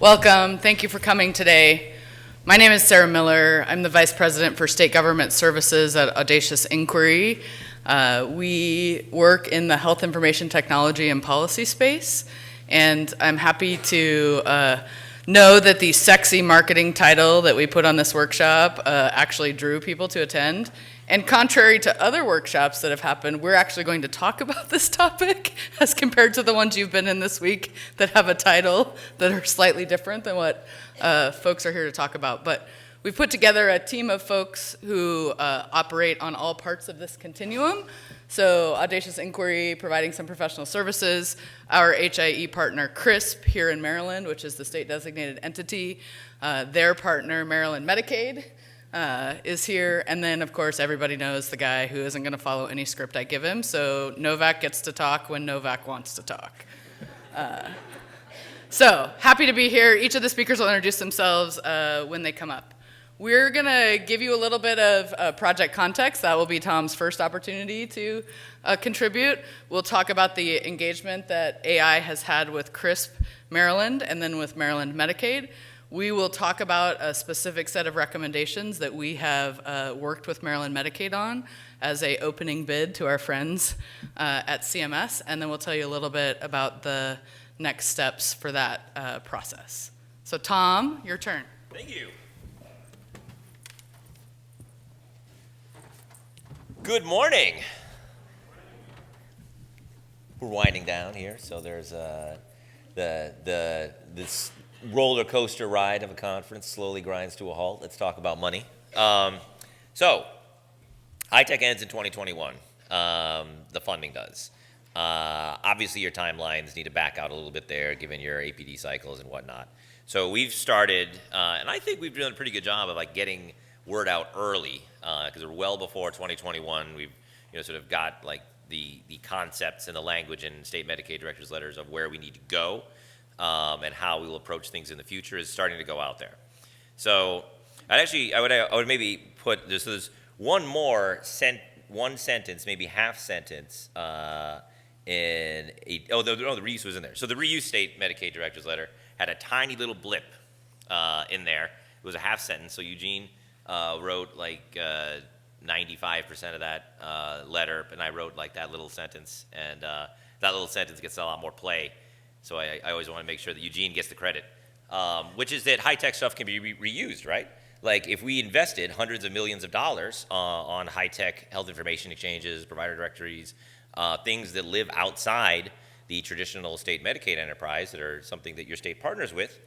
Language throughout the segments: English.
Welcome. Thank you for coming today. My name is Sarah Miller. I'm the Vice President for State Government Services at Audacious Inquiry. We work in the health information technology and policy space, and I'm happy to know that the sexy marketing title that we put on this workshop actually drew people to attend. And contrary to other workshops that have happened, we're actually going to talk about this topic as compared to the ones you've been in this week that have a title that are slightly different than what folks are here to talk about. But we've put together a team of folks who operate on all parts of this continuum. So Audacious Inquiry providing some professional services, our HIE partner CRISP here in Maryland, which is the state designated entity, their partner Maryland Medicaid, is here, and then of course everybody knows the guy who isn't going to follow any script I give him, so Novak gets to talk when Novak wants to talk. So happy to be here. Each of the speakers will introduce themselves when they come up. We're going to give you a little bit of project context. That will be Tom's first opportunity to contribute. We'll talk about the engagement that AI has had with CRISP Maryland and then with Maryland Medicaid. We will talk about a specific set of recommendations that we have worked with Maryland Medicaid on as an opening bid to our friends at CMS, and then we'll tell you a little bit about the next steps for that process. So Tom, your turn. Thank you. Good morning. We're winding down here, so there's this roller coaster ride of a conference slowly grinds to a halt. Let's talk about money. So, HITECH ends in 2021. The funding does. Obviously, your timelines need to back out a little bit there, given your APD cycles and whatnot. So we've started, and I think we've done a pretty good job of like getting word out early, because we're well before 2021. We've sort of got like the concepts and the language in state Medicaid directors' letters of where we need to go. And how we will approach things in the future is starting to go out there. So I would maybe put this. So there's one sentence, maybe half sentence the reuse was in there. So the reuse state Medicaid director's letter had a tiny little blip in there. It was a half sentence. So Eugene wrote like 95% of that letter, and I wrote like that little sentence, and that little sentence gets a lot more play. So I always want to make sure that Eugene gets the credit, which is that high-tech stuff can be reused, right? Like if we invested hundreds of millions of dollars on high-tech health information exchanges, provider directories, things that live outside the traditional state Medicaid enterprise that are something that your state partners with,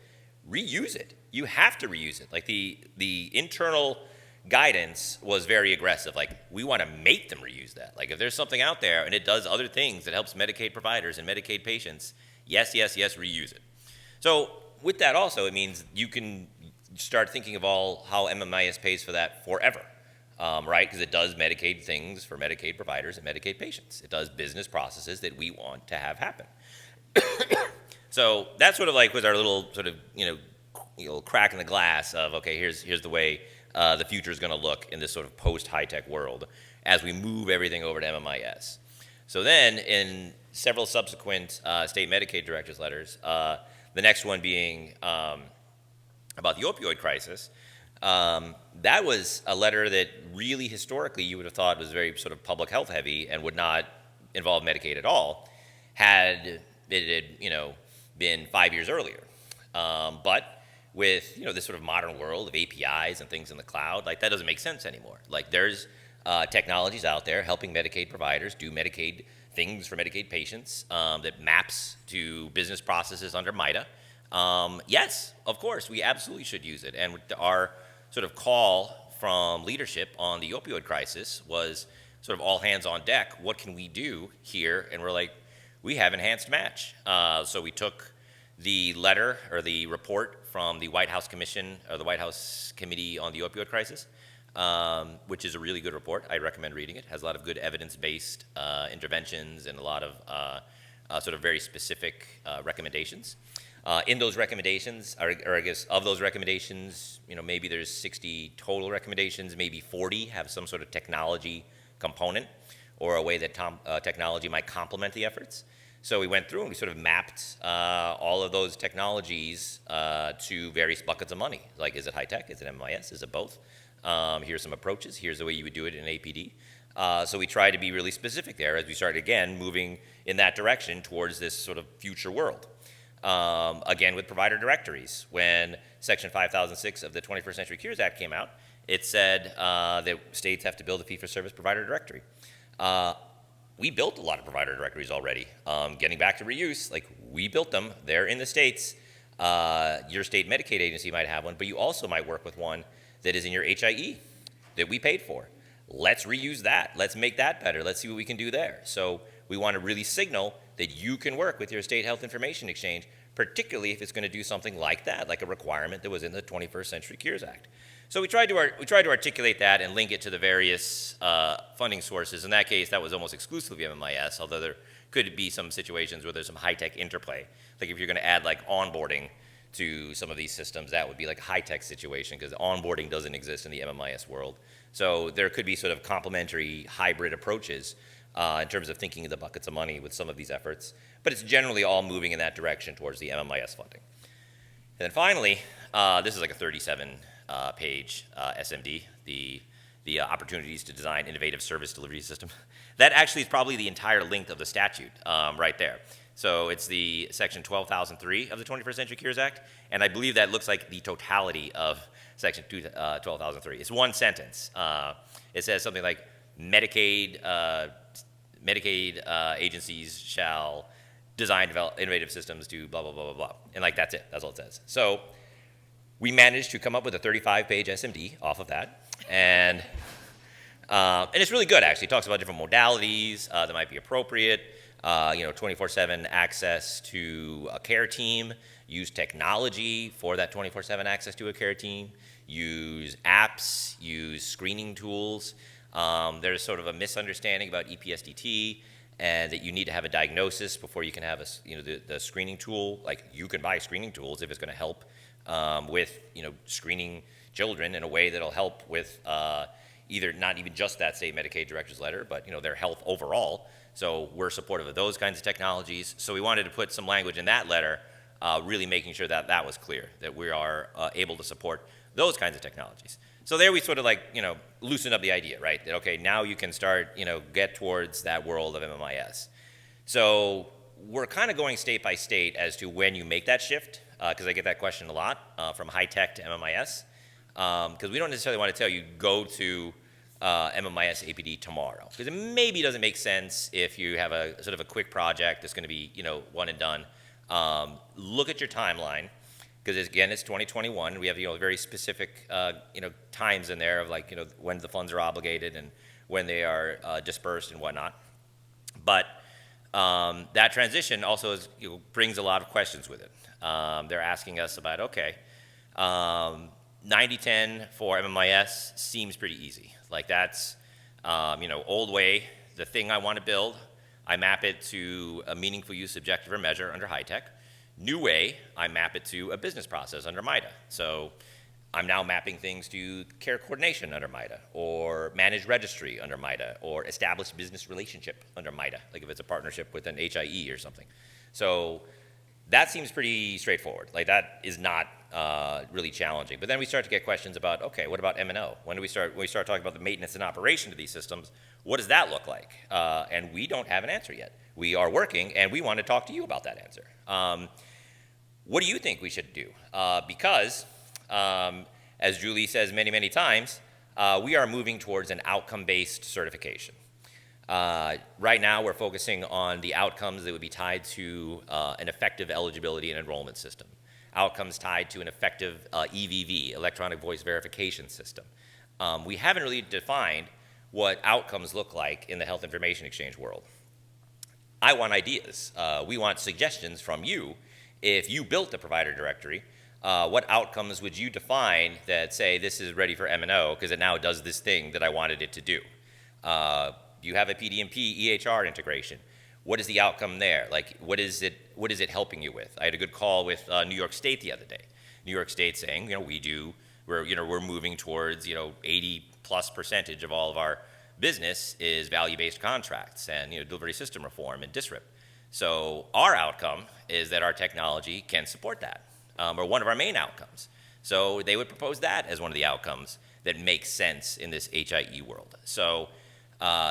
reuse it. You have to reuse it. Like the internal guidance was very aggressive. Like we want to make them reuse that. Like if there's something out there and it does other things that helps Medicaid providers and Medicaid patients, yes, reuse it. So with that also, it means you can start thinking of how MMIS pays for that forever, right? Because it does Medicaid things for Medicaid providers and Medicaid patients. It does business processes that we want to have happen. So that sort of like was our little sort of, crack in the glass of, okay, here's the way the future is going to look in this sort of post-high-tech world as we move everything over to MMIS. So then in several subsequent state Medicaid directors' letters, the next one being about the opioid crisis, that was a letter that really historically you would have thought was very sort of public health heavy and would not involve Medicaid at all, had it been 5 years earlier. But with this sort of modern world of APIs and things in the cloud, like that doesn't make sense anymore. Like there's technologies out there helping Medicaid providers do Medicaid things for Medicaid patients that maps to business processes under MITA. Yes, of course, we absolutely should use it. And our sort of call from leadership on the opioid crisis was sort of all hands on deck. What can we do here? And we're like, we have enhanced match. So we took the letter or the report from the White House Commission or the White House Committee on the Opioid Crisis, which is a really good report. I recommend reading it. It has a lot of good evidence-based interventions and a lot of sort of very specific recommendations. In those recommendations, or I guess of those recommendations, maybe there's 60 total recommendations, maybe 40 have some sort of technology component or a way that technology might complement the efforts. So we went through and we sort of mapped all of those technologies to various buckets of money. Like, is it HITECH? Is it MMIS? Is it both? Here's some approaches. Here's the way you would do it in APD. So we tried to be really specific there as we started, again, moving in that direction towards this sort of future world. Again, with provider directories. When Section 5006 of the 21st Century Cures Act came out, it said that states have to build a fee-for-service provider directory. We built a lot of provider directories already. Getting back to reuse, like, we built them. They're in the states. Your state Medicaid agency might have one, but you also might work with one that is in your HIE that we paid for. Let's reuse that. Let's make that better. Let's see what we can do there. So we want to really signal that you can work with your state health information exchange, particularly if it's going to do something like that, like a requirement that was in the 21st Century Cures Act. So we tried to articulate that and link it to the various funding sources. In that case, that was almost exclusively MMIS, although there could be some situations where there's some high-tech interplay. Like if you're going to add like onboarding to some of these systems, that would be like a high-tech situation because onboarding doesn't exist in the MMIS world. So there could be sort of complementary hybrid approaches in terms of thinking of the buckets of money with some of these efforts. But it's generally all moving in that direction towards the MMIS funding. And then finally, this is like a 37-page SMD, the opportunities to design innovative service delivery system. That actually is probably the entire length of the statute right there. So it's the section 12,003 of the 21st Century Cures Act, and I believe that looks like the totality of section 12,003. It's one sentence. It says something like Medicaid agencies shall design, develop innovative systems to blah, blah, blah, blah, blah. And like that's it, that's all it says. So we managed to come up with a 35-page SMD off of that. And it's really good, actually. It talks about different modalities that might be appropriate, 24/7 access to a care team, use technology for that 24/7 access to a care team, use apps, use screening tools. There's sort of a misunderstanding about EPSDT and that you need to have a diagnosis before you can have the screening tool. Like, you can buy screening tools if it's going to help with screening children in a way that'll help with either not even just that state Medicaid director's letter, but their health overall. So we're supportive of those kinds of technologies. So we wanted to put some language in that letter, really making sure that that was clear, that we are able to support those kinds of technologies. So there we sort of loosen up the idea, right? That, okay, now you can start, get towards that world of MMIS. So we're kind of going state by state as to when you make that shift, because I get that question a lot, from HITECH to MMIS, because we don't necessarily want to tell you, go to MMIS APD tomorrow, because it maybe doesn't make sense if you have a sort of a quick project that's going to be, one and done. Look at your timeline. Because again, it's 2021. We have very specific times in there of when the funds are obligated and when they are dispersed and whatnot. But that transition also brings a lot of questions with it. They're asking us about 90/10 for MMIS seems pretty easy. Like that's old way. The thing I want to build, I map it to a meaningful use objective or measure under HITECH. New way, I map it to a business process under MITA. So I'm now mapping things to care coordination under MITA, or managed registry under MITA, or established business relationship under MITA, like if it's a partnership with an HIE or something. So that seems pretty straightforward. Like that is not really challenging. But then we start to get questions about, okay, what about M&O? When we start talking about the maintenance and operation of these systems, what does that look like? And we don't have an answer yet. We are working, and we want to talk to you about that answer. What do you think we should do? Because, as Julie says many, many times, we are moving towards an outcome-based certification. Right now, we're focusing on the outcomes that would be tied to an effective eligibility and enrollment system, outcomes tied to an effective EVV, electronic voice verification system. We haven't really defined what outcomes look like in the health information exchange world. I want ideas. We want suggestions from you. If you built a provider directory, what outcomes would you define that say this is ready for M&O because it now does this thing that I wanted it to do? You have a PDMP EHR integration. What is the outcome there? Like, what is it helping you with? I had a good call with New York State the other day. New York State saying, we're moving towards 80+% of all of our business is value-based contracts and delivery system reform and DSRIP. So our outcome is that our technology can support that, or one of our main outcomes. So they would propose that as one of the outcomes that makes sense in this HIE world. So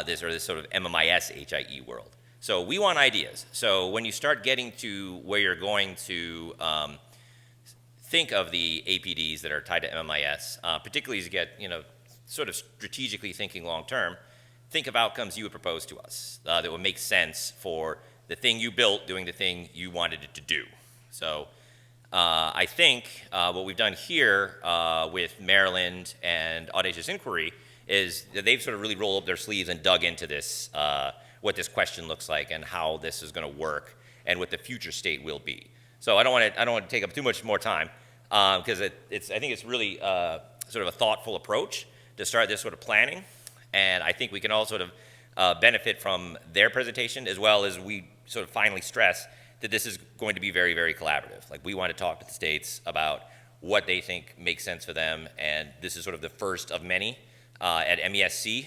this sort of MMIS HIE world. So we want ideas. So when you start getting to where you're going to think of the APDs that are tied to MMIS, particularly as you get, sort of strategically thinking long term, think of outcomes you would propose to us that would make sense for the thing you built doing the thing you wanted it to do. So I think what we've done here with Maryland and Audacious Inquiry is that they've sort of really rolled up their sleeves and dug into this, what this question looks like and how this is going to work and what the future state will be. So I don't want to take up too much more time because I think it's really sort of a thoughtful approach to start this sort of planning, and I think we can all sort of benefit from their presentation as well as we sort of finally stress that this is going to be very, very collaborative. Like, we want to talk to the states about what they think makes sense for them, and this is sort of the first of many at MESC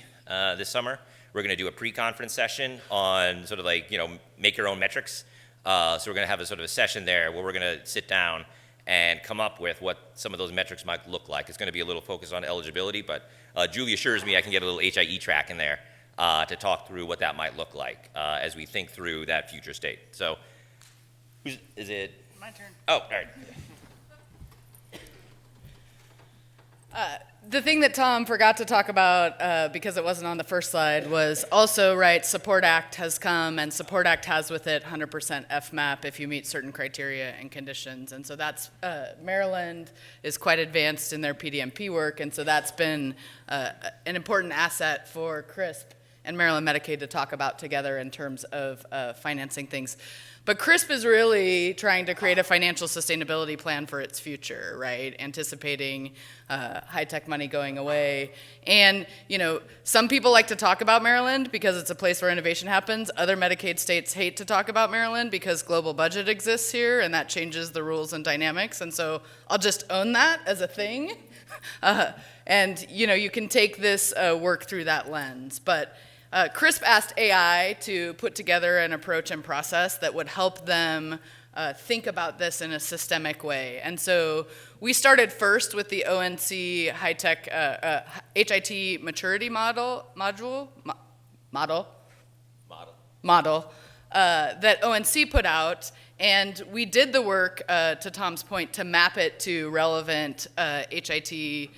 this summer. We're going to do a pre-conference session on sort of like, make your own metrics. So we're going to have a sort of a session there where we're going to sit down and come up with what some of those metrics might look like. It's going to be a little focused on eligibility, but Julie assures me I can get a little HIE track in there to talk through what that might look like as we think through that future state. So, is it? My turn. Oh, all right. The thing that Tom forgot to talk about, because it wasn't on the first slide, was also, right, Support Act has come, and Support Act has with it 100% FMAP if you meet certain criteria and conditions. And so that's, Maryland is quite advanced in their PDMP work, and so that's been an important asset for CRISP and Maryland Medicaid to talk about together in terms of financing things. But CRISP is really trying to create a financial sustainability plan for its future, right? Anticipating high-tech money going away. And, some people like to talk about Maryland because it's a place where innovation happens. Other Medicaid states hate to talk about Maryland because global budget exists here, and that changes the rules and dynamics. And so I'll just own that as a thing. And, you can take this work through that lens. But CRISP asked AI to put together an approach and process that would help them think about this in a systemic way. And so we started first with the ONC HITECH HIT maturity model that ONC put out. And we did the work, to Tom's point, to map it to relevant HIT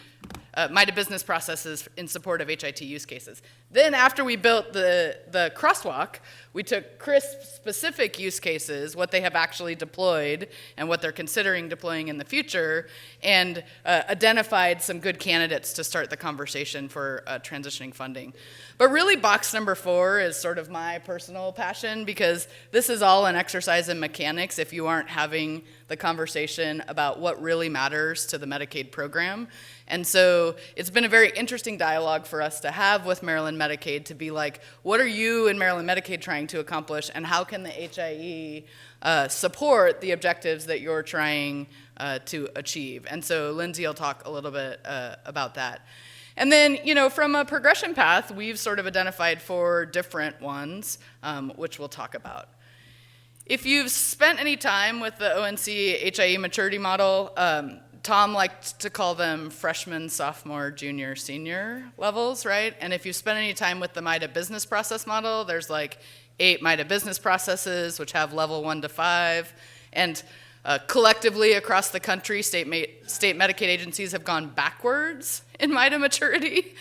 MITA business processes in support of HIT use cases. Then after we built the crosswalk, we took CRISP-specific use cases, what they have actually deployed and what they're considering deploying in the future, and identified some good candidates to start the conversation for transitioning funding. But really, box number 4 is sort of my personal passion, because this is all an exercise in mechanics if you aren't having the conversation about what really matters to the Medicaid program. And so it's been a very interesting dialogue for us to have with Maryland Medicaid to be like, what are you in Maryland Medicaid trying to accomplish, and how can the HIE support the objectives that you're trying to achieve? And so Lindsay will talk a little bit about that. And then, from a progression path, we've sort of identified 4 different ones, which we'll talk about. If you've spent any time with the ONC HIE maturity model, Tom liked to call them freshman, sophomore, junior, senior levels, right? And if you've spent any time with the MITA business process model, there's like 8 MITA business processes, which have level 1 to 5. And collectively across the country, state Medicaid agencies have gone backwards in MITA maturity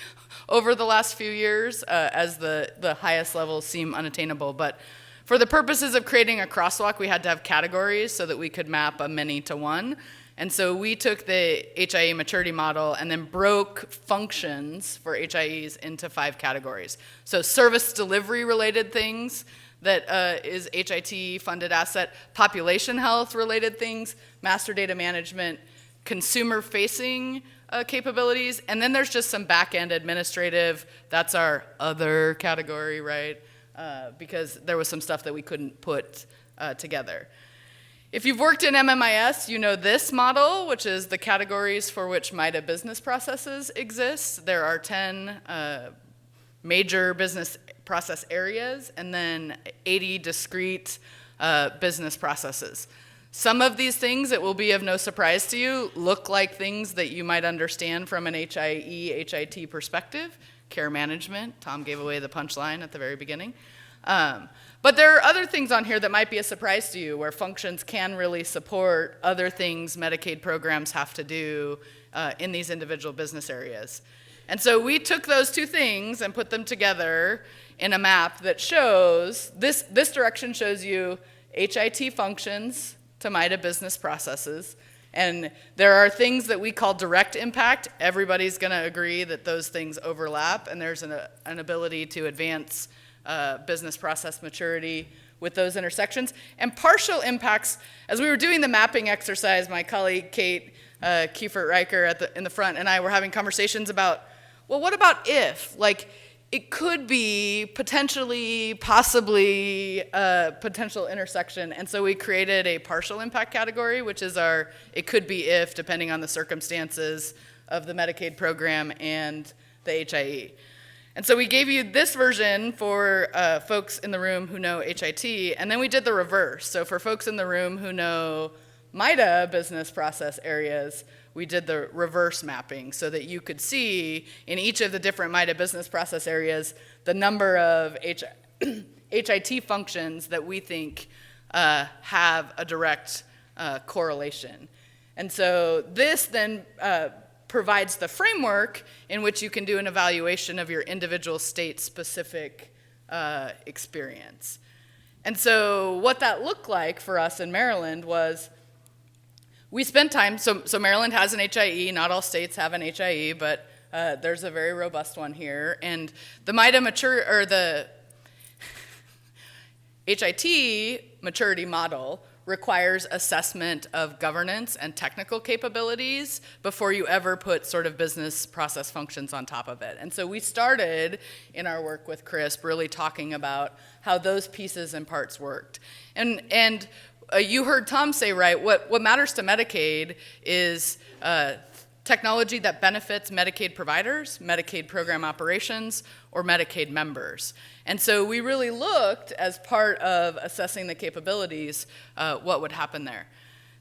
over the last few years as the highest levels seem unattainable. But for the purposes of creating a crosswalk, we had to have categories so that we could map a many to one. And so we took the HIE maturity model and then broke functions for HIEs into 5 categories. So service delivery related things that is HIT funded asset, population health related things, master data management, consumer facing capabilities, and then there's just some back end administrative, that's our other category, right? Because there was some stuff that we couldn't put together. If you've worked in MMIS, you know this model, which is the categories for which MITA business processes exist. There are 10 major business process areas, and then 80 discrete business processes. Some of these things, it will be of no surprise to you, look like things that you might understand from an HIT perspective. Care management, Tom gave away the punchline at the very beginning. But there are other things on here that might be a surprise to you, where functions can really support other things Medicaid programs have to do in these individual business areas. And so we took those two things and put them together in a map that shows, this direction shows you HIT functions to MITA business processes. And there are things that we call direct impact. Everybody's going to agree that those things overlap, and there's an ability to advance business process maturity with those intersections. And partial impacts, as we were doing the mapping exercise, my colleague Kate Kiefert-Riker in the front and I were having conversations about, well, what about if? Like, it could be possibly a potential intersection. And so we created a partial impact category, which is our it could be if, depending on the circumstances of the Medicaid program and the HIE. And so we gave you this version for folks in the room who know HIT, and then we did the reverse. So for folks in the room who know MITA business process areas, we did the reverse mapping so that you could see in each of the different MITA business process areas the number of HIT functions that we think have a direct correlation. And so this then provides the framework in which you can do an evaluation of your individual state-specific experience. And so what that looked like for us in Maryland was we spent time, so Maryland has an HIE, not all states have an HIE, but there's a very robust one here. And the MITA the HIT maturity model requires assessment of governance and technical capabilities before you ever put sort of business process functions on top of it. And so we started in our work with CRISP really talking about how those pieces and parts worked. And you heard Tom say, right, what matters to Medicaid is technology that benefits Medicaid providers, Medicaid program operations, or Medicaid members. And so we really looked, as part of assessing the capabilities, what would happen there.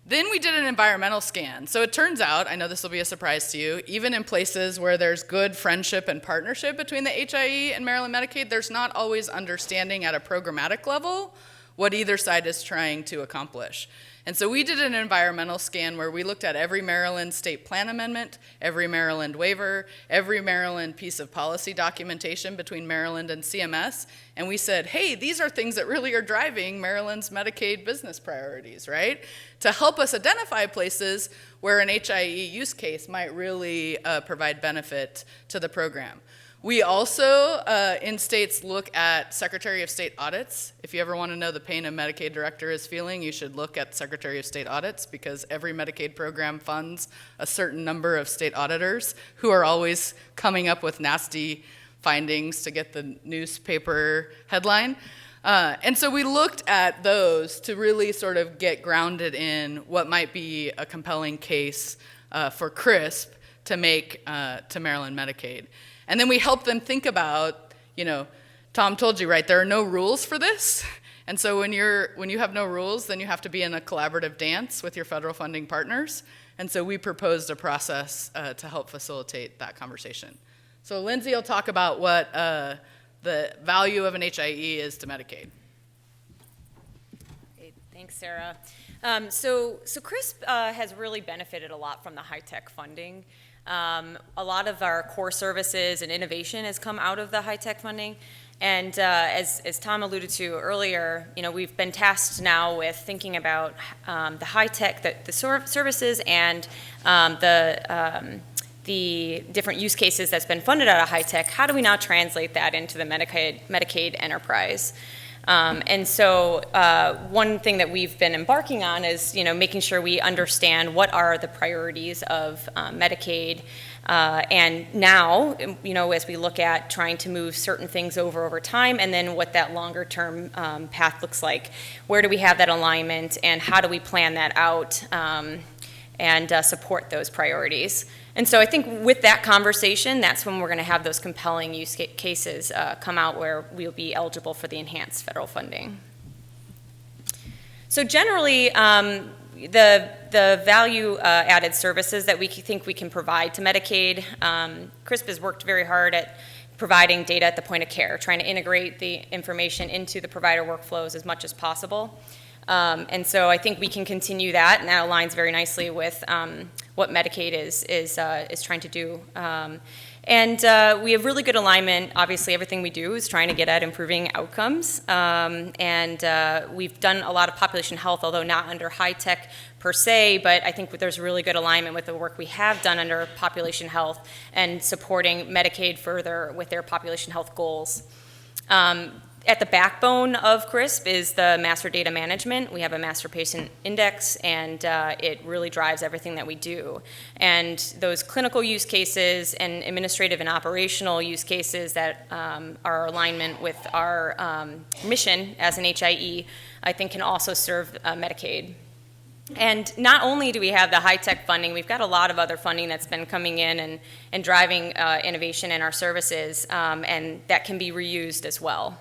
Then we did an environmental scan. So it turns out, I know this will be a surprise to you, even in places where there's good friendship and partnership between the HIE and Maryland Medicaid, there's not always understanding at a programmatic level what either side is trying to accomplish. And so we did an environmental scan where we looked at every Maryland state plan amendment, every Maryland waiver, every Maryland piece of policy documentation between Maryland and CMS, and we said, hey, these are things that really are driving Maryland's Medicaid business priorities, right? To help us identify places where an HIE use case might really provide benefit to the program. We also, in states, look at Secretary of State audits. If you ever want to know the pain a Medicaid director is feeling, you should look at Secretary of State audits, because every Medicaid program funds a certain number of state auditors who are always coming up with nasty findings to get the newspaper headline. And so we looked at those to really sort of get grounded in what might be a compelling case for CRISP to make to Maryland Medicaid. And then we help them think about, Tom told you, right, there are no rules for this. And so when you have no rules, then you have to be in a collaborative dance with your federal funding partners. And so we proposed a process to help facilitate that conversation. So Lindsay will talk about what the value of an HIE is to Medicaid. Great. Thanks, Sarah. So CRISP has really benefited a lot from the HITECH funding. A lot of our core services and innovation has come out of the HITECH funding. And as Tom alluded to earlier, we've been tasked now with thinking about the HITECH, the services, and the different use cases that's been funded out of HITECH. How do we now translate that into the Medicaid enterprise? And so one thing that we've been embarking on is, making sure we understand what are the priorities of Medicaid. And now, as we look at trying to move certain things over time, and then what that longer term path looks like, where do we have that alignment, and how do we plan that out and support those priorities? And so I think with that conversation, that's when we're going to have those compelling use cases come out where we'll be eligible for the enhanced federal funding. So generally, the value added services that we think we can provide to Medicaid, CRISP has worked very hard at providing data at the point of care, trying to integrate the information into the provider workflows as much as possible. And so I think we can continue that, and that aligns very nicely with what Medicaid is trying to do. And we have really good alignment. Obviously, everything we do is trying to get at improving outcomes. And we've done a lot of population health, although not under HITECH per se, but I think there's really good alignment with the work we have done under population health and supporting Medicaid further with their population health goals. At the backbone of CRISP is the master data management. We have a master patient index, and it really drives everything that we do. And those clinical use cases and administrative and operational use cases that are alignment with our mission as an HIE, I think can also serve Medicaid. And not only do we have the HITECH funding, we've got a lot of other funding that's been coming in and driving innovation in our services, and that can be reused as well.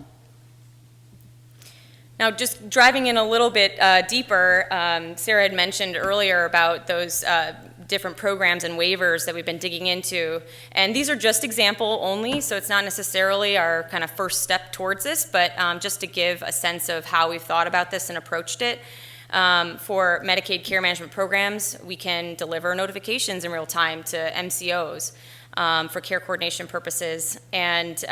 Now, just driving in a little bit deeper, Sarah had mentioned earlier about those different programs and waivers that we've been digging into. And these are just example only, so it's not necessarily our kind of first step towards this, but just to give a sense of how we've thought about this and approached it. For Medicaid care management programs, we can deliver notifications in real time to MCOs. For care coordination purposes, and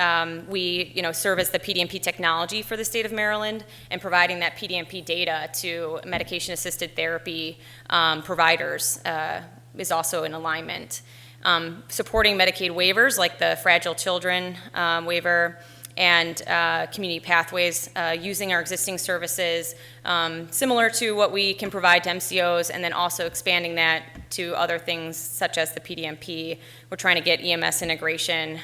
we serve as the PDMP technology for the state of Maryland, and providing that PDMP data to medication-assisted therapy providers is also in alignment. Supporting Medicaid waivers like the Fragile Children waiver and community pathways using our existing services, similar to what we can provide to MCOs, and then also expanding that to other things such as the PDMP. We're trying to get EMS integration,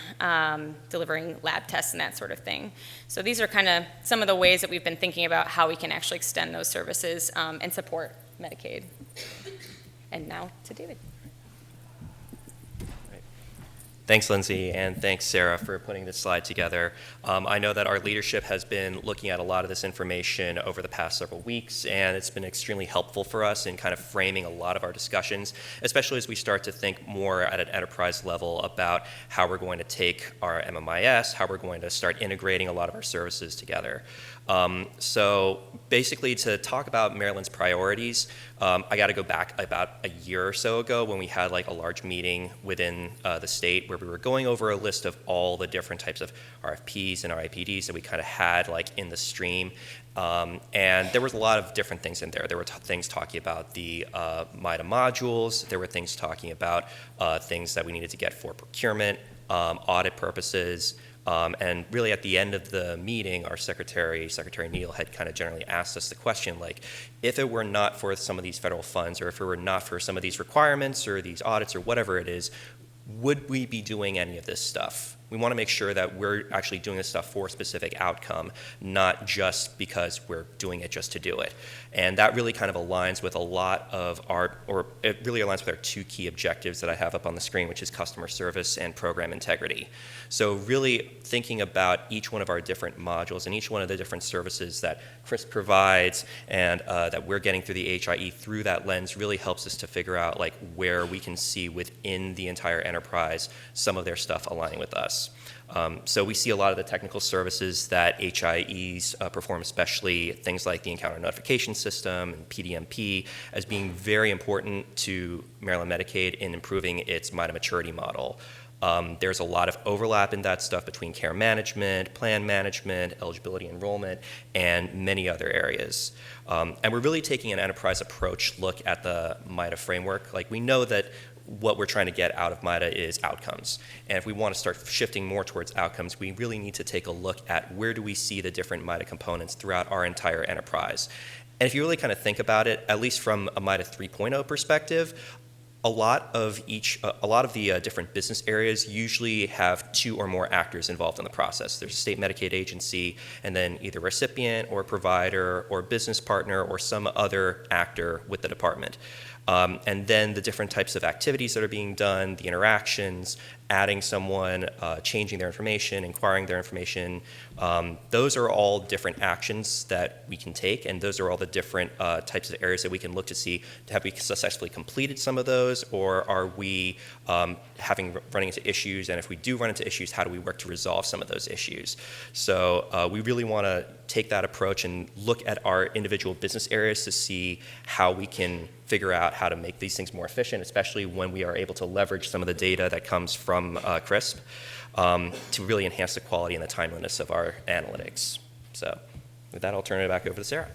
delivering lab tests and that sort of thing. So these are kind of some of the ways that we've been thinking about how we can actually extend those services and support Medicaid. And now to David. Thanks, Lindsay, and thanks, Sarah, for putting this slide together. I know that our leadership has been looking at a lot of this information over the past several weeks, and it's been extremely helpful for us in kind of framing a lot of our discussions, especially as we start to think more at an enterprise level about how we're going to take our MMIS, how we're going to start integrating a lot of our services together. So basically, to talk about Maryland's priorities, I got to go back about a year or so ago when we had like a large meeting within the state where we were going over a list of all the different types of RFPs and RIPDs that we kind of had like in the stream. And there was a lot of different things in there. There were things talking about the MITA modules. There were things talking about things that we needed to get for procurement, audit purposes. And really at the end of the meeting, our Secretary Neal, had kind of generally asked us the question, like, if it were not for some of these federal funds, or if it were not for some of these requirements or these audits or whatever it is, would we be doing any of this stuff? We want to make sure that we're actually doing this stuff for a specific outcome, not just because we're doing it just to do it. And that really kind of aligns with a lot of it really aligns with our two key objectives that I have up on the screen, which is customer service and program integrity. So really thinking about each one of our different modules and each one of the different services that CRISP provides and that we're getting through the HIE through that lens really helps us to figure out like where we can see within the entire enterprise some of their stuff aligning with us. So we see a lot of the technical services that HIEs perform, especially things like the encounter notification system and PDMP, as being very important to Maryland Medicaid in improving its MITA maturity model. There's a lot of overlap in that stuff between care management, plan management, eligibility enrollment, and many other areas. And we're really taking an enterprise approach look at the MITA framework. Like, we know that what we're trying to get out of MITA is outcomes. And if we want to start shifting more towards outcomes, we really need to take a look at where do we see the different MITA components throughout our entire enterprise. And if you really kind of think about it, at least from a MITA 3.0 perspective, a lot of the different business areas usually have two or more actors involved in the process. There's a state Medicaid agency, and then either recipient or provider or business partner or some other actor with the department. And then the different types of activities that are being done, the interactions, adding someone, changing their information, inquiring their information. Those are all different actions that we can take, and those are all the different types of areas that we can look to see, have we successfully completed some of those, or are we running into issues, and if we do run into issues, how do we work to resolve some of those issues? So we really want to take that approach and look at our individual business areas to see how we can figure out how to make these things more efficient, especially when we are able to leverage some of the data that comes from CRISP to really enhance the quality and the timeliness of our analytics. So with that, I'll turn it back over to Sarah.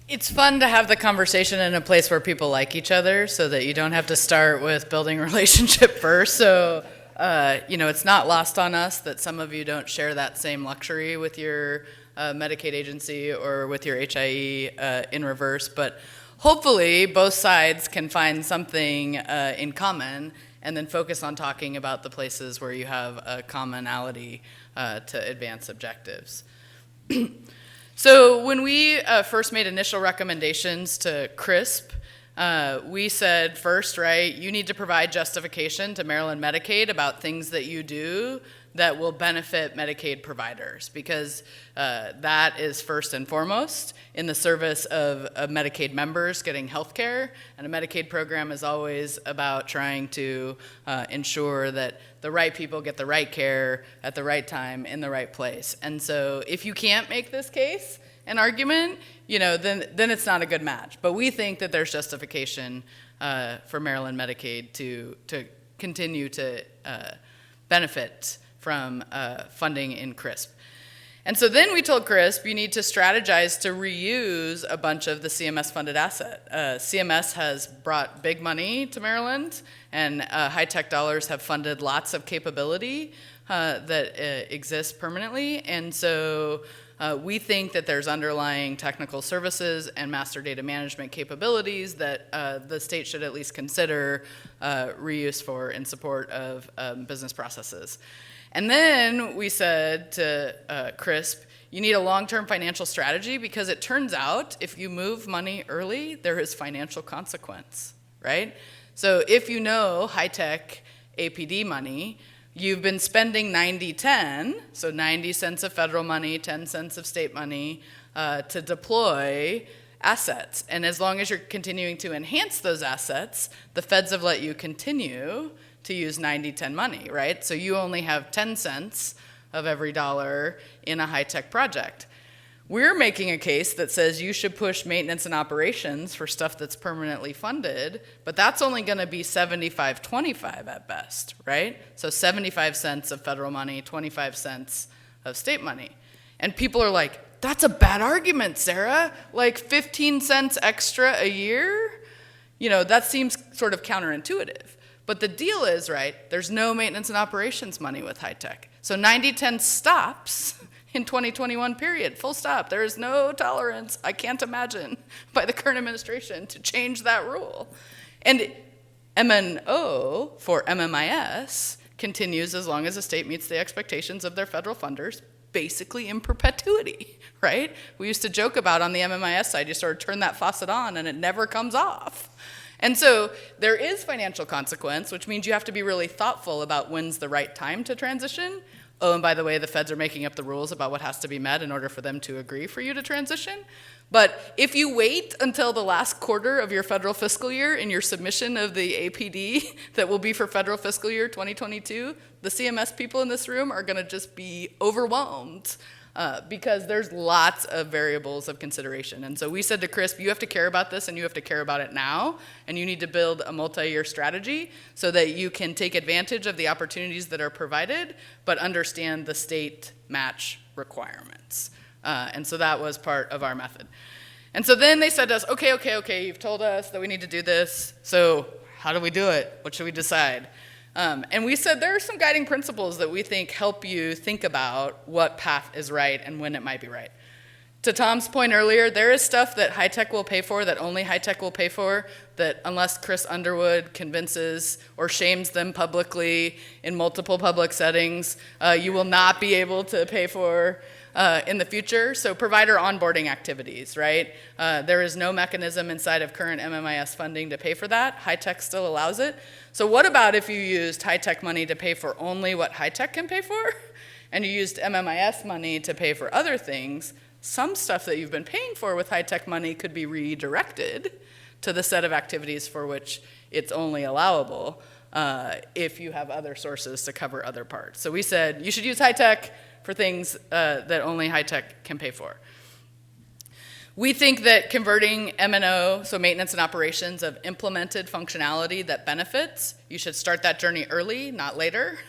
It's fun to have the conversation in a place where people like each other so that you don't have to start with building a relationship first. So, it's not lost on us that some of you don't share that same luxury with your Medicaid agency or with your HIE in reverse, but hopefully both sides can find something in common and then focus on talking about the places where you have a commonality to advance objectives. So when we first made initial recommendations to CRISP, we said first, right, you need to provide justification to Maryland Medicaid about things that you do that will benefit Medicaid providers, because that is first and foremost in the service of Medicaid members getting health care, and a Medicaid program is always about trying to ensure that the right people get the right care at the right time in the right place. And so if you can't make this case an argument, then it's not a good match. But we think that there's justification for Maryland Medicaid to continue to benefit from funding in CRISP. And so then we told CRISP, you need to strategize to reuse a bunch of the CMS-funded asset. CMS has brought big money to Maryland, and HITECH dollars have funded lots of capability that exists permanently. And so we think that there's underlying technical services and master data management capabilities that the state should at least consider reuse for in support of business processes. And then we said to CRISP, you need a long-term financial strategy, because it turns out if you move money early, there is financial consequence, right? So if you know high-tech APD money, you've been spending 90-10, so 90 cents of federal money, 10 cents of state money to deploy assets. And as long as you're continuing to enhance those assets, the feds have let you continue to use 90-10 money, right? So you only have 10 cents of every dollar in a high-tech project. We're making a case that says you should push maintenance and operations for stuff that's permanently funded, but that's only going to be 75-25 at best, right? So 75 cents of federal money, 25 cents of state money. And people are like, that's a bad argument, Sarah. Like 15 cents extra a year? That seems sort of counterintuitive. But the deal is, right, there's no maintenance and operations money with HITECH. So 90-10 stops in 2021 period, full stop. There is no tolerance, I can't imagine, by the current administration to change that rule. And MNO for MMIS continues as long as the state meets the expectations of their federal funders, basically in perpetuity, right? We used to joke about on the MMIS side, you sort of turn that faucet on and it never comes off. And so there is financial consequence, which means you have to be really thoughtful about when's the right time to transition. Oh, and by the way, the feds are making up the rules about what has to be met in order for them to agree for you to transition. But if you wait until the last quarter of your federal fiscal year in your submission of the APD that will be for federal fiscal year 2022, the CMS people in this room are going to just be overwhelmed because there's lots of variables of consideration. And so we said to CRISP, you have to care about this and you have to care about it now, and you need to build a multi-year strategy so that you can take advantage of the opportunities that are provided, but understand the state match requirements. And so that was part of our method. And so then they said to us, okay, you've told us that we need to do this, so how do we do it? What should we decide? And we said there are some guiding principles that we think help you think about what path is right and when it might be right. To Tom's point earlier, there is stuff that HITECH will pay for, that only HITECH will pay for, that unless Chris Underwood convinces or shames them publicly in multiple public settings, you will not be able to pay for. in the future. So provider onboarding activities, right? There is no mechanism inside of current MMIS funding to pay for that. HITECH still allows it. So what about if you used HITECH money to pay for only what HITECH can pay for? And you used MMIS money to pay for other things? Some stuff that you've been paying for with HITECH money could be redirected to the set of activities for which it's only allowable if you have other sources to cover other parts. So we said you should use HITECH for things that only HITECH can pay for. We think that converting M&O, so maintenance and operations of implemented functionality that benefits, you should start that journey early, not later,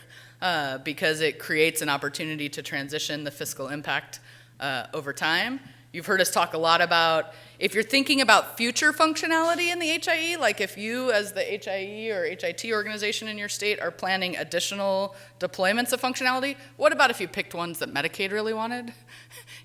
because it creates an opportunity to transition the fiscal impact over time. You've heard us talk a lot about, if you're thinking about future functionality in the HIE, like if you as the HIE or HIT organization in your state are planning additional deployments of functionality, what about if you picked ones that Medicaid really wanted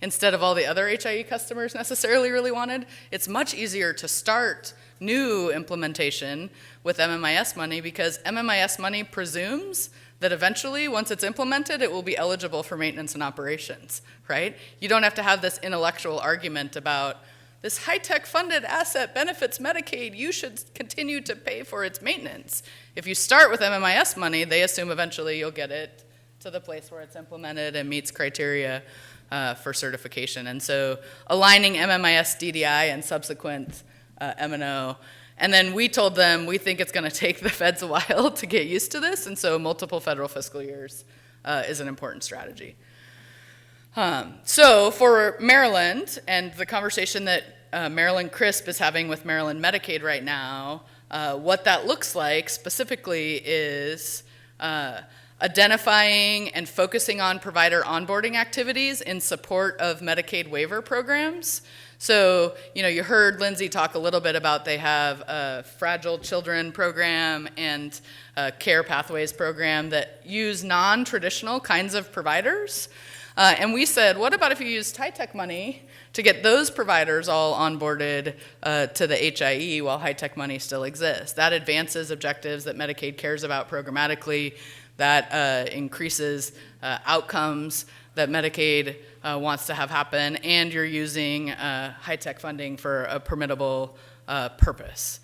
instead of all the other HIE customers necessarily really wanted? It's much easier to start new implementation with MMIS money because MMIS money presumes that eventually, once it's implemented, it will be eligible for maintenance and operations, right? You don't have to have this intellectual argument about this HITECH funded asset benefits Medicaid, you should continue to pay for its maintenance. If you start with MMIS money, they assume eventually you'll get it to the place where it's implemented and meets criteria for certification. And so aligning MMIS DDI and subsequent M&O. And then we told them we think it's going to take the feds a while to get used to this, and so multiple federal fiscal years is an important strategy. So for Maryland, and the conversation that Maryland CRISP is having with Maryland Medicaid right now, what that looks like specifically is identifying and focusing on provider onboarding activities in support of Medicaid waiver programs. So, you heard Lindsay talk a little bit about they have a Fragile Children program and a Care Pathways program that use non-traditional kinds of providers. And we said, what about if you used HITECH money to get those providers all onboarded to the HIE while HITECH money still exists? That advances objectives that Medicaid cares about programmatically, that increases outcomes that Medicaid wants to have happen, and you're using HITECH funding for a permittable purpose.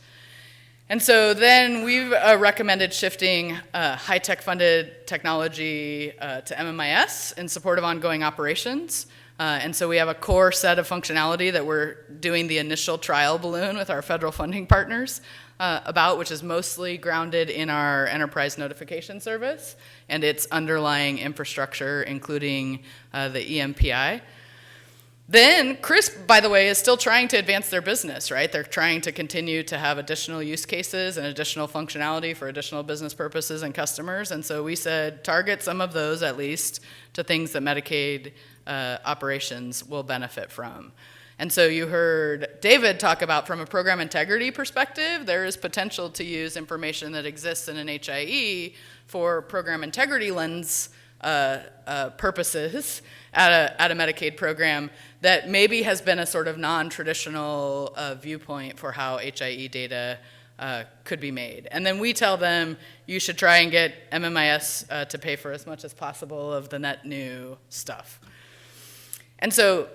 And so then we've recommended shifting HITECH funded technology to MMIS in support of ongoing operations. And so we have a core set of functionality that we're doing the initial trial balloon with our federal funding partners about, which is mostly grounded in our enterprise notification service and its underlying infrastructure, including the EMPI. Then CRISP, by the way, is still trying to advance their business, right? They're trying to continue to have additional use cases and additional functionality for additional business purposes and customers. And so we said target some of those at least to things that Medicaid operations will benefit from. And so you heard David talk about, from a program integrity perspective, there is potential to use information that exists in an HIE for program integrity lens purposes at a Medicaid program that maybe has been a sort of non-traditional viewpoint for how HIE data could be made. And then we tell them you should try and get MMIS to pay for as much as possible of the net new stuff. And so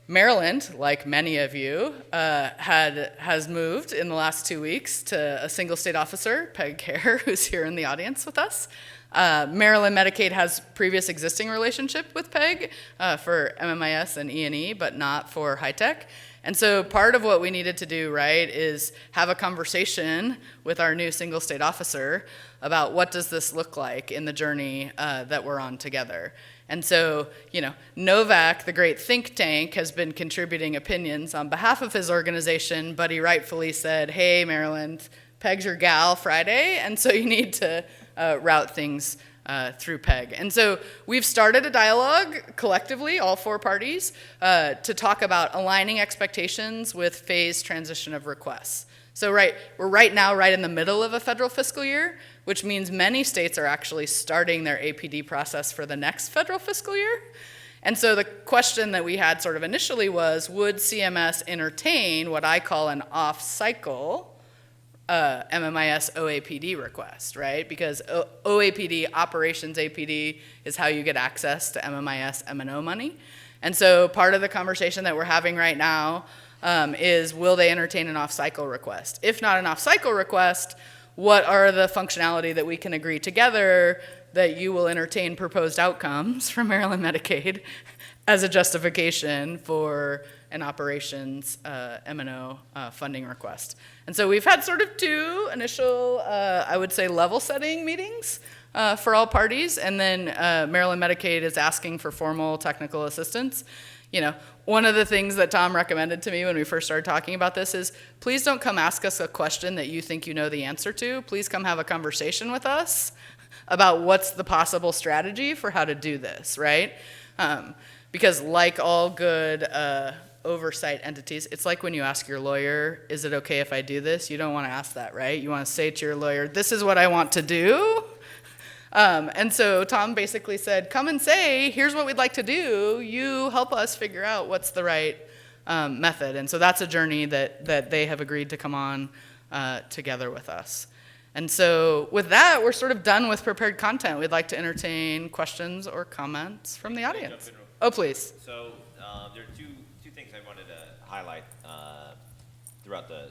Maryland, like many of you, has moved in the last 2 weeks to a single state officer, Peg Hare, who's here in the audience with us. Maryland Medicaid has previous existing relationship with Peg for MMIS and E&E, but not for HITECH. And so part of what we needed to do, right, is have a conversation with our new single state officer about what does this look like in the journey that we're on together. And so, Novak, the great think tank, has been contributing opinions on behalf of his organization, but he rightfully said, hey, Maryland, Peg's your gal Friday, and so you need to route things through PEG. And so we've started a dialogue collectively, all four parties, to talk about aligning expectations with phased transition of requests. So we're right now right in the middle of a federal fiscal year, which means many states are actually starting their APD process for the next federal fiscal year. And so the question that we had sort of initially was, would CMS entertain what I call an off-cycle MMIS OAPD request, right? Because OAPD, operations APD, is how you get access to MMIS M&O money. And so part of the conversation that we're having right now is, will they entertain an off-cycle request? If not an off-cycle request, what are the functionality that we can agree together that you will entertain proposed outcomes from Maryland Medicaid as a justification for an operations M&O funding request? And so we've had sort of two initial, I would say, level-setting meetings for all parties, and then Maryland Medicaid is asking for formal technical assistance. You know, one of the things that Tom recommended to me when we first started talking about this is, please don't come ask us a question that you think you know the answer to. Please come have a conversation with us about what's the possible strategy for how to do this, right? Because like all good oversight entities, it's like when you ask your lawyer, is it okay if I do this? You don't want to ask that, right? You want to say to your lawyer, this is what I want to do. And so Tom basically said, come and say, here's what we'd like to do. You help us figure out what's the right method. And so that's a journey that they have agreed to come on together with us. And so with that, we're sort of done with prepared content. We'd like to entertain questions or comments from the audience. Oh, please. So there are two things I wanted to highlight throughout the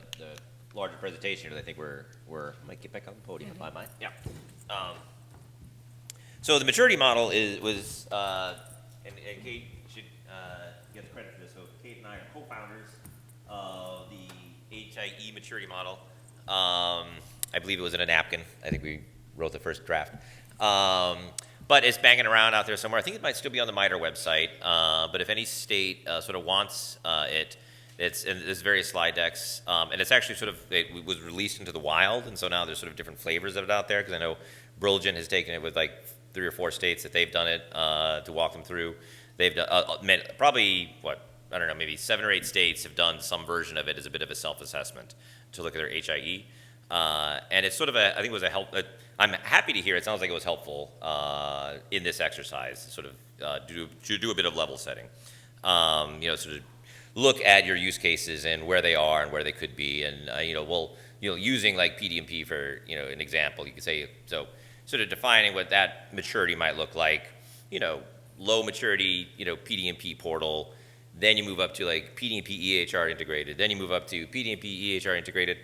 larger presentation that I think we're might get back on the podium if I might. Yeah. So the maturity model was, and Kate should get the credit for this. So Kate and I are co-founders of the HIE maturity model. I believe it was in a napkin. I think we wrote the first draft. But it's banging around out there somewhere. I think it might still be on the MITA website. But if any state sort of wants it, there's various slide decks. And it's actually sort of, it was released into the wild. And so now there's sort of different flavors of it out there. Because I know Brilliant has taken it with like 3 or 4 states that they've done it to walk them through. They've done, probably, I don't know, maybe 7 or 8 states have done some version of it as a bit of a self-assessment to look at their HIE. And it's sort of I think it was a help. I'm happy to hear it sounds like it was helpful in this exercise, sort of to do a bit of level setting. Sort of look at your use cases and where they are and where they could be, and using like PD&P for an example, you could say so. Sort of defining what that maturity might look like. Low maturity, PD&P portal. Then you move up to like PD&P EHR integrated. Then you move up to PD&P EHR integrated.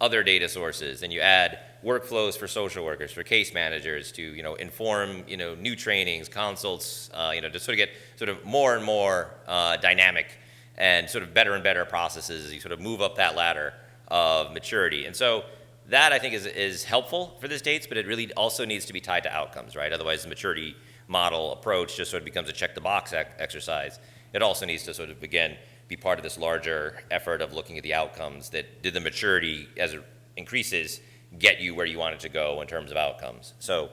Other data sources, and you add workflows for social workers, for case managers to inform new trainings, consults, to sort of get sort of more and more dynamic and sort of better and better processes as you sort of move up that ladder of maturity. And so that I think is helpful for the states, but it really also needs to be tied to outcomes, right? Otherwise the maturity model approach just sort of becomes a check the box exercise. It also needs to sort of, again, be part of this larger effort of looking at the outcomes that did the maturity as it increases get you where you want it to go in terms of outcomes. So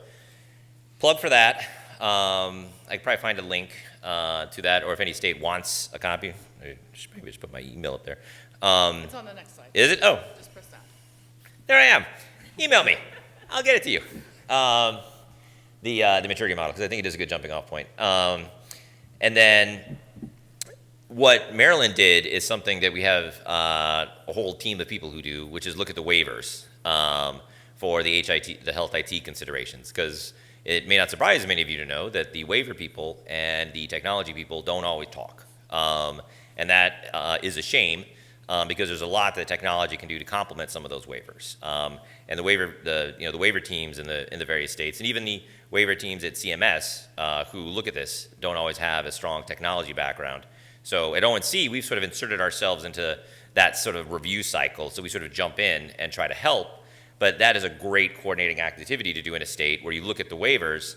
plug for that. I could probably find a link to that, or if any state wants a copy, maybe just put my email up there. It's on the next slide. Is it? Oh. Just press down. There I am. Email me. I'll get it to you. The maturity model, because I think it is a good jumping off point. And then what Maryland did is something that we have a whole team of people who do, which is look at the waivers for the the health IT considerations, because it may not surprise many of you to know that the waiver people and the technology people don't always talk, and that is a shame because there's a lot that technology can do to complement some of those waivers. And the waiver teams in the various states, and even the waiver teams at CMS who look at this, don't always have a strong technology background. So at ONC, we've sort of inserted ourselves into that sort of review cycle. So we sort of jump in and try to help. But that is a great coordinating activity to do in a state where you look at the waivers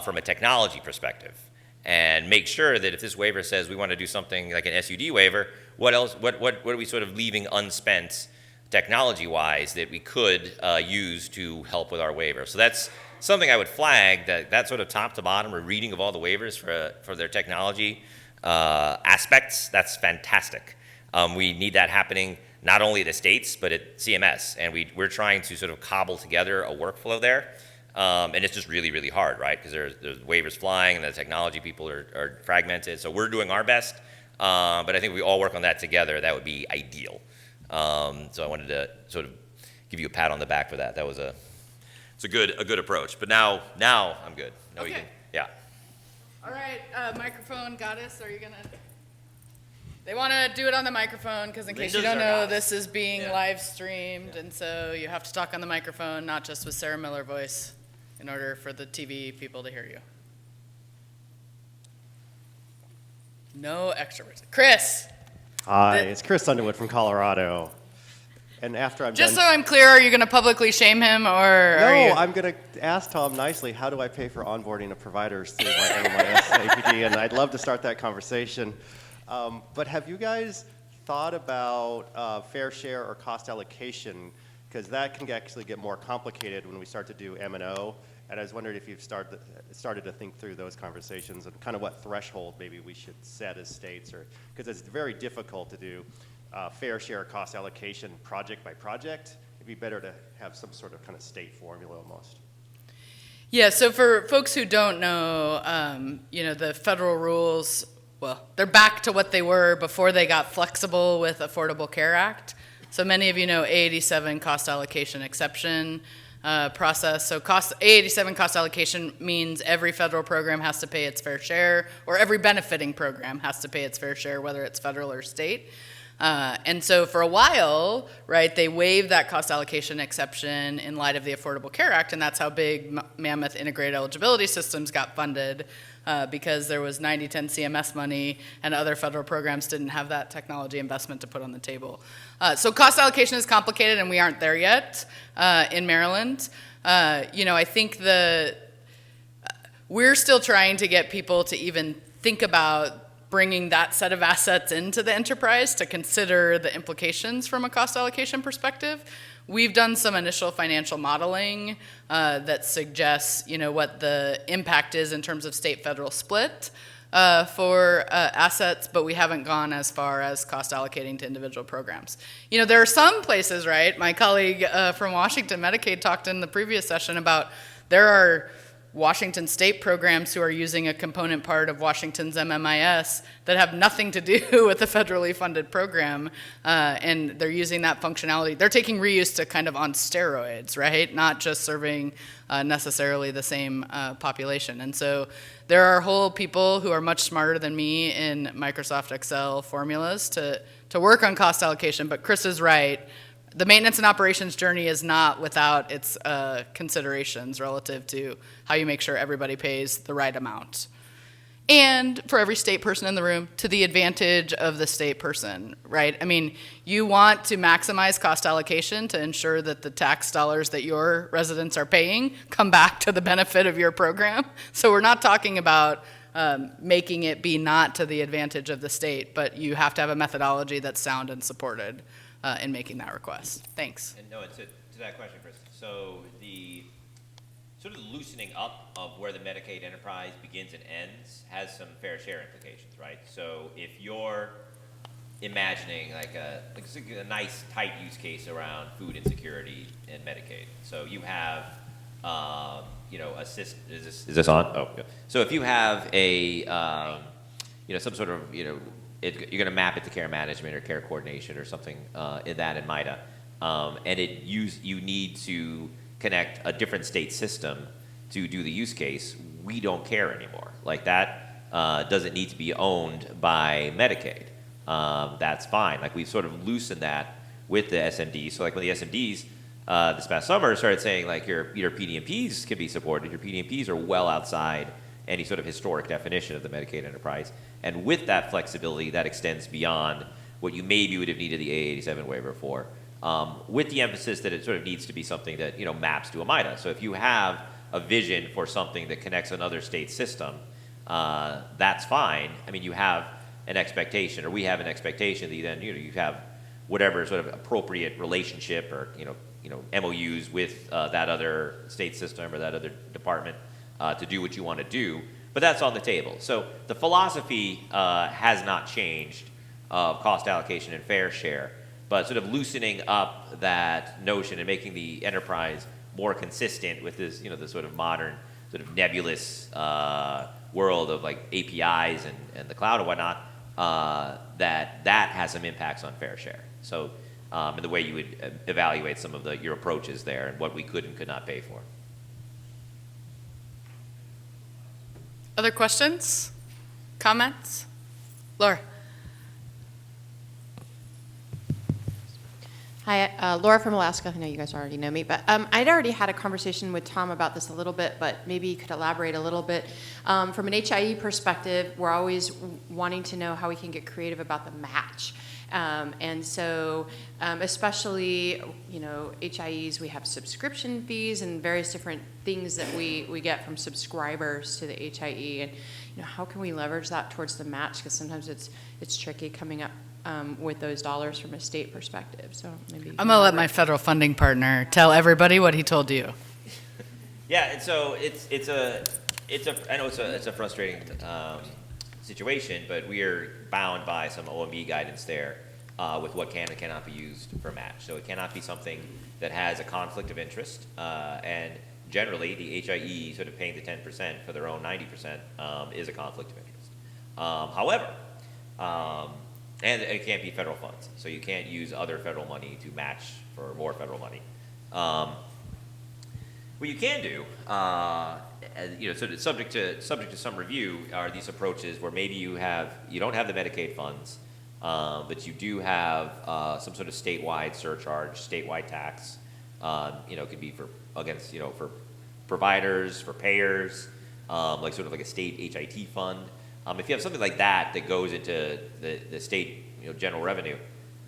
from a technology perspective and make sure that if this waiver says we want to do something like an SUD waiver, what else? What are we sort of leaving unspent technology-wise that we could use to help with our waiver? So that's something I would flag, that sort of top to bottom or reading of all the waivers for their technology aspects. That's fantastic. We need that happening not only at the states but at CMS, and we're trying to sort of cobble together a workflow there, and it's just really, really hard, right? Because there's waivers flying and the technology people are fragmented. So we're doing our best, but I think we all work on that together. That would be ideal. So I wanted to sort of give you a pat on the back for that. That was it's a good approach. But now I'm good. No, okay. Yeah. All right, microphone goddess, are you gonna? They want to do it on the microphone because in case you don't know, this is being live streamed, and so you have to talk on the microphone, not just with Sarah Miller voice, in order for the TV people to hear you. No extra words. Chris. Hi, it's Chris Underwood from Colorado. And after I'm Just done, so I'm clear, are you going to publicly shame him, or are you? no, I'm going to ask Tom nicely, how do I pay for onboarding of providers through my MMIS APD? And I'd love to start that conversation. But have you guys thought about fair share or cost allocation? Because that can actually get more complicated when we start to do M&O. And I was wondering if you've started to think through those conversations and kind of what threshold maybe we should set as states, or because it's very difficult to do fair share cost allocation project by project. It'd be better to have some sort of kind of state formula almost. Yeah, so for folks who don't know, the federal rules, well, they're back to what they were before they got flexible with Affordable Care Act. So many of you know A87 cost allocation exception process. So A87 cost allocation means every federal program has to pay its fair share, or every benefiting program has to pay its fair share, whether it's federal or state. And so for a while, right, they waived that cost allocation exception in light of the Affordable Care Act, and that's how big Mammoth integrated eligibility systems got funded, because there was 90/10 CMS money and other federal programs didn't have that technology investment to put on the table. So cost allocation is complicated, and we aren't there yet in Maryland. I think we're still trying to get people to even think about bringing that set of assets into the enterprise to consider the implications from a cost allocation perspective. We've done some initial financial modeling that suggests, what the impact is in terms of state-federal split for assets, but we haven't gone as far as cost allocating to individual programs. There are some places, right? My colleague from Washington Medicaid talked in the previous session about there are Washington state programs who are using a component part of Washington's MMIS that have nothing to do with the federally funded program, and they're using that functionality. They're taking reuse to kind of on steroids, right? Not just serving necessarily the same population. And so there are whole people who are much smarter than me in Microsoft Excel formulas to work on cost allocation, but Chris is right. The maintenance and operations journey is not without its considerations relative to how you make sure everybody pays the right amount. And for every state person in the room, to the advantage of the state person, right? I mean, you want to maximize cost allocation to ensure that the tax dollars that your residents are paying come back to the benefit of your program. So we're not talking about making it be not to the advantage of the state, but you have to have a methodology that's sound and supported in making that request. Thanks. And no, to that question, Chris. So the sort of loosening up of where the Medicaid enterprise begins and ends has some fair share implications, right? So if you're imagining like a nice tight use case around food insecurity in Medicaid, so you have is this on? Oh, yeah. So if you have a some sort of you're going to map it to care management or care coordination or something in MITA, and you need to connect a different state system to do the use case. We don't care anymore. Like that doesn't need to be owned by Medicaid. That's fine. Like we've sort of loosened that with the SMDs. So like when the SMDs this past summer started saying like your PDMPs can be supported, your PDMPs are well outside any sort of historic definition of the Medicaid enterprise. And with that flexibility, that extends beyond what you maybe would have needed the A87 waiver for, with the emphasis that it sort of needs to be something that maps to a MITA. So if you have a vision for something that connects another state system, that's fine. I mean, you have an expectation, or we have an expectation that you then you have whatever sort of appropriate relationship or MOUs with that other state system or that other department to do what you want to do. But that's on the table. So the philosophy has not changed of cost allocation and fair share, but sort of loosening up that notion and making the enterprise more consistent with this, the sort of modern, sort of nebulous world of like APIs and the cloud and whatnot, that has some impacts on fair share. So and the way you would evaluate some of your approaches there and what we could and could not pay for. Other questions? Comments? Laura? Hi, Laura from Alaska. I know you guys already know me, but I'd already had a conversation with Tom about this a little bit, but maybe you could elaborate a little bit. From an HIE perspective, we're always wanting to know how we can get creative about the match. And so, especially, HIEs, we have subscription fees and various different things that we get from subscribers to the HIE. And, how can we leverage that towards the match? Because sometimes it's tricky coming up with those dollars from a state perspective. So maybe I'm gonna let my federal funding partner tell everybody what he told you. Yeah, and so I know it's a frustrating situation, but we are bound by some OMB guidance there with what can and cannot be used for match. So it cannot be something that has a conflict of interest, and generally the HIE sort of paying the 10% for their own 90% is a conflict of interest. However, and it can't be federal funds, so you can't use other federal money to match for more federal money. What you can do, sort of subject to some review, are these approaches where maybe you don't have the Medicaid funds, but you do have some sort of statewide surcharge, statewide tax. It could be for providers, for payers, like sort of like a state HIT fund. If you have something like that that goes into the state general revenue,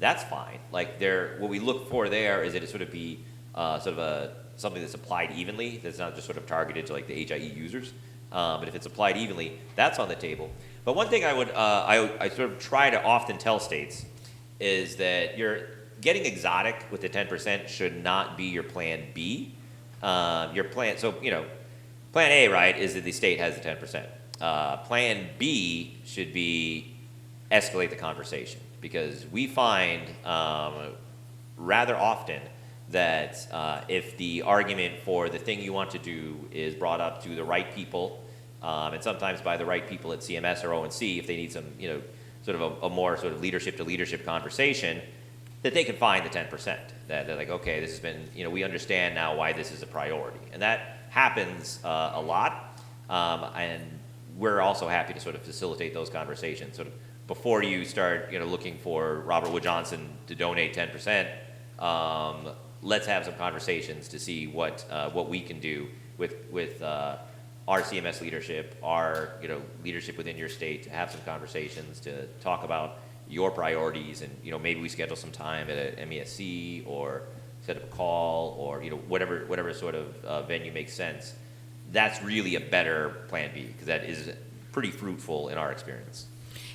that's fine. Like what we look for there is that it sort of be something that's applied evenly, that's not just sort of targeted to like the HIE users. But if it's applied evenly, that's on the table. But one thing I sort of try to often tell states is that you're getting exotic with the 10% should not be your plan B. Your plan, plan A, right, is that the state has the 10%. Plan B should be escalate the conversation, because we find rather often that if the argument for the thing you want to do is brought up to the right people, and sometimes by the right people at CMS or ONC, if they need some, sort of a more sort of leadership to leadership conversation, that they can find the 10%. That they're like, okay, this has been, we understand now why this is a priority. And that happens a lot. And we're also happy to sort of facilitate those conversations. Sort of before you start, looking for Robert Wood Johnson to donate 10%, let's have some conversations to see what we can do with our CMS leadership, our leadership within your state, to have some conversations to talk about your priorities, and maybe we schedule some time at an MESC or set up a call, or whatever sort of venue makes sense. That's really a better plan B, because that is pretty fruitful in our experience.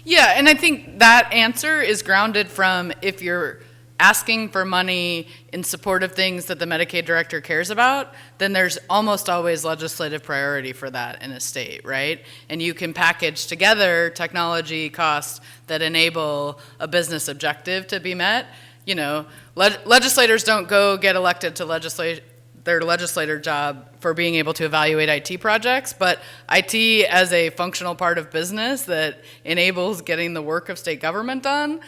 Yeah, and I think that answer is grounded from if you're asking for money in support of things that the Medicaid director cares about, then there's almost always legislative priority for that in a state, right? And you can package together technology costs that enable a business objective to be met. Legislators don't go get elected to their legislator job for being able to evaluate IT projects, but IT as a functional part of business that enables getting the work of state government done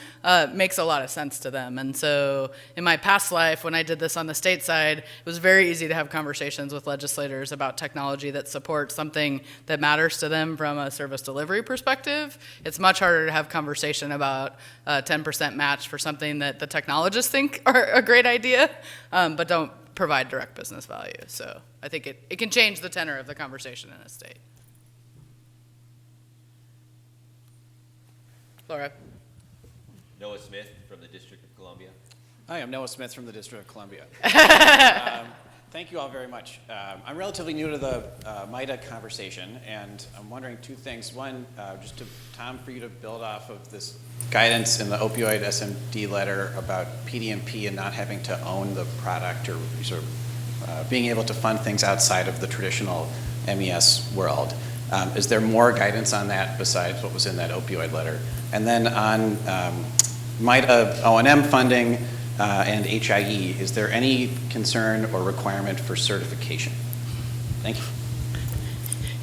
makes a lot of sense to them. And so in my past life, when I did this on the state side, it was very easy to have conversations with legislators about technology that supports something that matters to them from a service delivery perspective. It's much harder to have conversation about a 10% match for something that the technologists think are a great idea, but don't provide direct business value. So I think it can change the tenor of the conversation in a state. Laura. Noah Smith from the District of Columbia. Hi, I'm Noah Smith from the District of Columbia. Thank you all very much. I'm relatively new to the MITA conversation, and I'm wondering two things. One, just to Tom, for you to build off of this guidance in the opioid SMD letter about PD&P and not having to own the product, or sort of being able to fund things outside of the traditional MES world. Is there more guidance on that besides what was in that opioid letter? And then on MITA O&M funding, and HIE, is there any concern or requirement for certification? Thank you.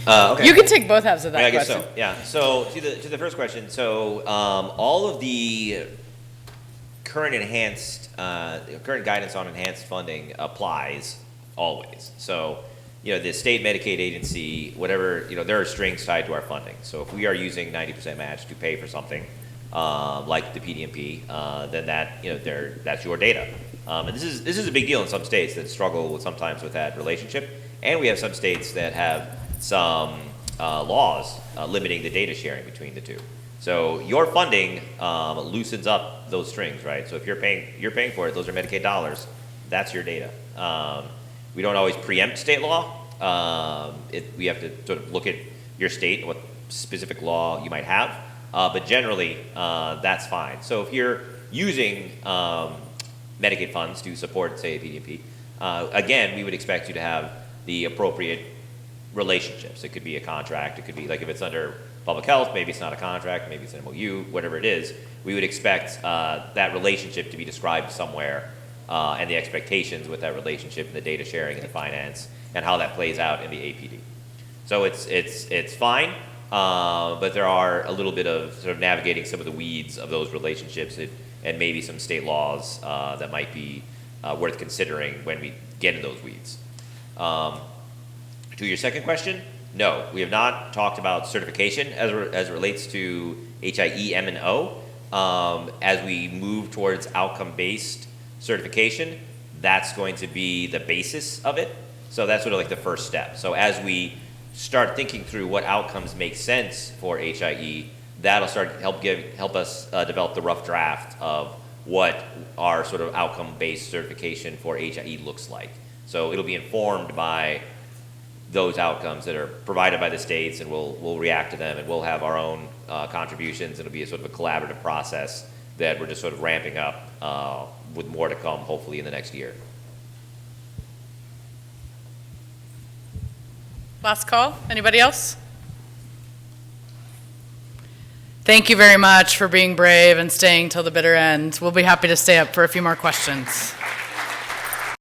Okay. You can take both halves of that I guess question. so. Yeah. So to the first question. So all of the current guidance on enhanced funding applies always. So the state Medicaid agency, whatever, there are strings tied to our funding. So if we are using 90% match to pay for something, like the PDMP, then that's your data. And this is a big deal in some states that struggle sometimes with that relationship. And we have some states that have some laws limiting the data sharing between the two. So your funding loosens up those strings, right? So if you're paying for it, those are Medicaid dollars. That's your data. We don't always preempt state law. We have to sort of look at your state and what specific law you might have. But generally, that's fine. So if you're using Medicaid funds to support, say, a PDP, again, we would expect you to have the appropriate relationships. It could be a contract. It could be, like, if it's under public health, maybe it's not a contract, maybe it's an MOU, whatever it is. We would expect that relationship to be described somewhere, and the expectations with that relationship and the data sharing and the finance and how that plays out in the APD. So it's fine, but there are a little bit of sort of navigating some of the weeds of those relationships and maybe some state laws that might be worth considering when we get into those weeds. To your second question, no, we have not talked about certification as it relates to HIE, M, and O. As we move towards outcome-based certification, that's going to be the basis of it. So that's sort of like the first step. So as we start thinking through what outcomes make sense for HIE, that'll start help us develop the rough draft of what our sort of outcome-based certification for HIE looks like. So it'll be informed by those outcomes that are provided by the states, and we'll react to them, and we'll have our own contributions. It'll be a sort of a collaborative process that we're just sort of ramping up with more to come, hopefully, in the next year. Last call. Anybody else? Thank you very much for being brave and staying till the bitter end. We'll be happy to stay up for a few more questions.